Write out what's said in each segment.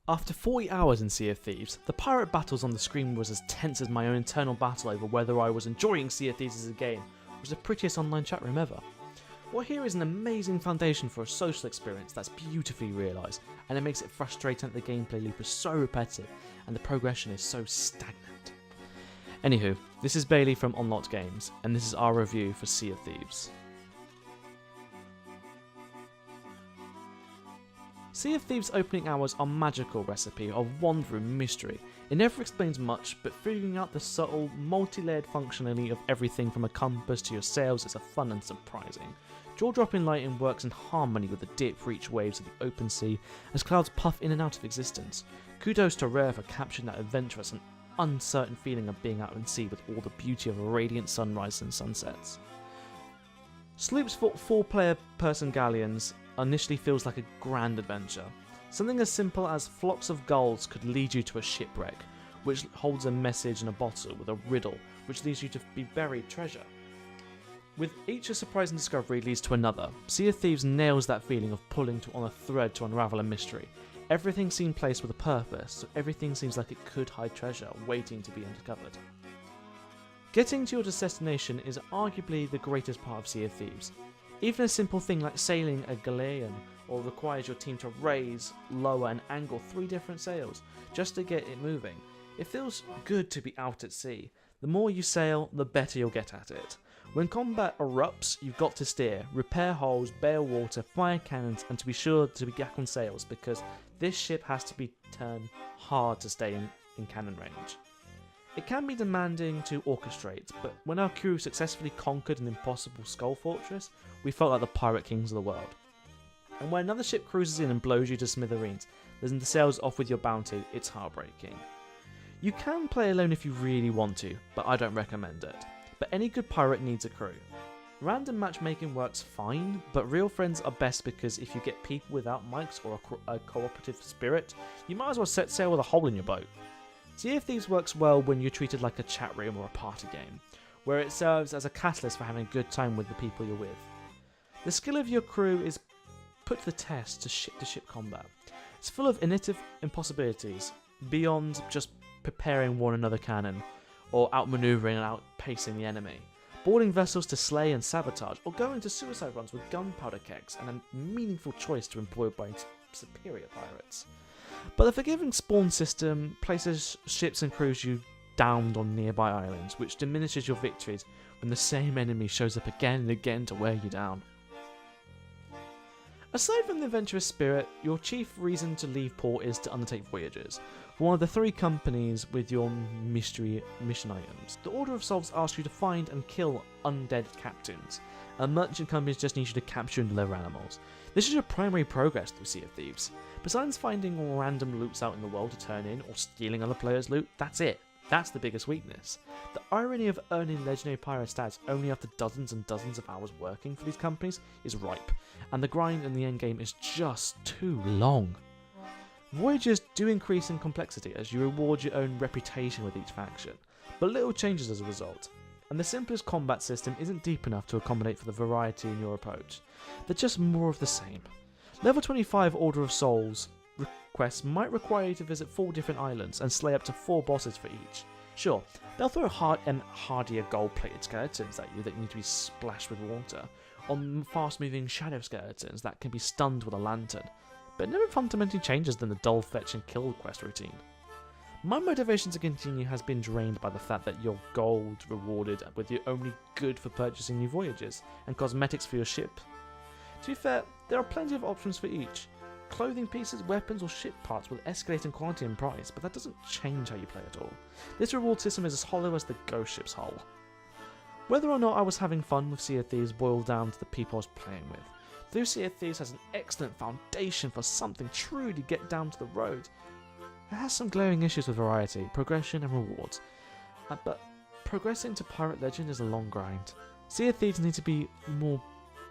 After 40 hours in Sea of Thieves, the pirate battles on the screen was as tense as my own internal battle over whether I was enjoying Sea of Thieves as a game. It was the prettiest online chat room ever. What here is an amazing foundation for a social experience that's beautifully realised, and it makes it frustrating that the gameplay loop is so repetitive and the progression is so stagnant. Anywho, this is Bailey from Unlocked Games, and this is our review for Sea of Thieves. Sea of Thieves' opening hours are a magical recipe of wonder and mystery. It never explains much, but figuring out the subtle, multi-layered functionality of everything from a compass to your sails is fun and surprising. Jaw-dropping lighting works in harmony with the dip-reach waves of the open sea as clouds puff in and out of existence. Kudos to Rare for capturing that adventurous and uncertain feeling of being out in sea with all the beauty of radiant sunrises and sunsets. Sloops for 4-player person galleons initially feels like a grand adventure. Something as simple as flocks of gulls could lead you to a shipwreck, which holds a message in a bottle with a riddle, which leads you to be buried treasure. With each a surprising discovery leads to another, Sea of Thieves nails that feeling of pulling on a thread to unravel a mystery. Everything seems placed with a purpose, so everything seems like it could hide treasure waiting to be uncovered. Getting to your destination is arguably the greatest part of Sea of Thieves. Even a simple thing like sailing a galleon or requires your team to raise, lower and angle 3 different sails just to get it moving. It feels good to be out at sea. The more you sail, the better you'll get at it. When combat erupts, you've got to steer, repair holes, bail water, fire cannons, and to be sure to be back on sails because this ship has to be turned hard to stay in cannon range. It can be demanding to orchestrate, but when our crew successfully conquered an impossible skull fortress, we felt like the pirate kings of the world. And when another ship cruises in and blows you to smithereens, then the sails off with your bounty, it's heartbreaking. You can play alone if you really want to, but I don't recommend it. But any good pirate needs a crew. Random matchmaking works fine, but real friends are best because if you get people without mics or a cooperative spirit, you might as well set sail with a hole in your boat. Sea of Thieves works well when you're treated like a chat room or a party game, where it serves as a catalyst for having a good time with the people you're with. The skill of your crew is put to the test to ship-to-ship combat. It's full of innovative impossibilities, beyond just preparing one another cannon, or outmaneuvering and outpacing the enemy, boarding vessels to slay and sabotage, or going to suicide runs with gunpowder kegs and a meaningful choice to employ by superior pirates. But the forgiving spawn system places ships and crews you downed on nearby islands, which diminishes your victories when the same enemy shows up again and again to wear you down. Aside from the adventurous spirit, your chief reason to leave port is to undertake voyages, for one of the 3 companies with your mystery mission items. The Order of Souls asks you to find and kill undead captains, and merchant companies just need you to capture and deliver animals. This is your primary progress through Sea of Thieves. Besides finding random loots out in the world to turn in, or stealing other players' loot, that's it. That's the biggest weakness. The irony of earning legendary pirate stats only after dozens and dozens of hours working for these companies is ripe, and the grind in the endgame is just too long. Voyages do increase in complexity as you reward your own reputation with each faction, but little changes as a result, and the simplest combat system isn't deep enough to accommodate for the variety in your approach. They're just more of the same. Level 25 Order of Souls quests might require you to visit 4 different islands and slay up to 4 bosses for each. Sure, they'll throw hardier gold-plated skeletons at you that need to be splashed with water, or fast-moving shadow skeletons that can be stunned with a lantern, but it never fundamentally changes than the dull fetch and kill quest routine. My motivation to continue has been drained by the fact that your gold rewarded with your only good for purchasing new voyages and cosmetics for your ship. To be fair, there are plenty of options for each. Clothing pieces, weapons or ship parts will escalate in quality and price, but that doesn't change how you play at all. This reward system is as hollow as the ghost ship's hull. Whether or not I was having fun with Sea of Thieves boiled down to the people I was playing with. Though Sea of Thieves has an excellent foundation for something true to get down to the road, it has some glaring issues with variety, progression and rewards. But progressing to Pirate Legend is a long grind. Sea of Thieves needs to be more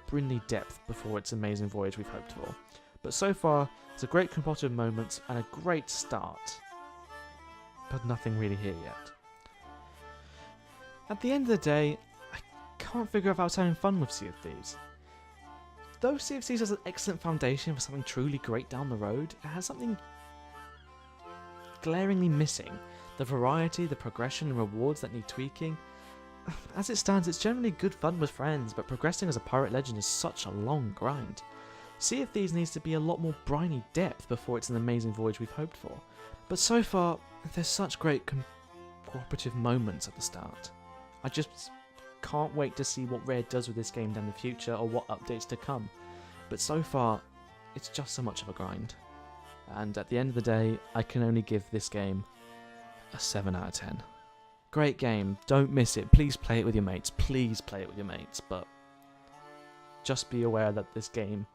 Brindley depth before its amazing voyage we've hoped for. But so far, it's a great competitive moment and a great start. But nothing really here yet. At the end of the day, I can't figure out if I was having fun with Sea of Thieves. Though Sea of Thieves has an excellent foundation for something truly great down the road, it has something glaringly missing. The variety, the progression and rewards that need tweaking. As it stands, it's generally good fun with friends, but progressing as a pirate legend is such a long grind. Sea of Thieves needs to be a lot more briny depth before it's an amazing voyage we've hoped for. But so far, there's such great cooperative moments at the start. I just can't wait to see what Rare does with this game down the future or what updates to come. But so far, it's just so much of a grind. And at the end of the day, I can only give this game a 7 out of 10. Great game, don't miss it, please play it with your mates, but just be aware that this game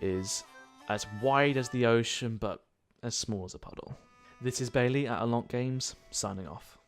is as wide as the ocean but as small as a puddle. This is Bailey at Alont Games, signing off.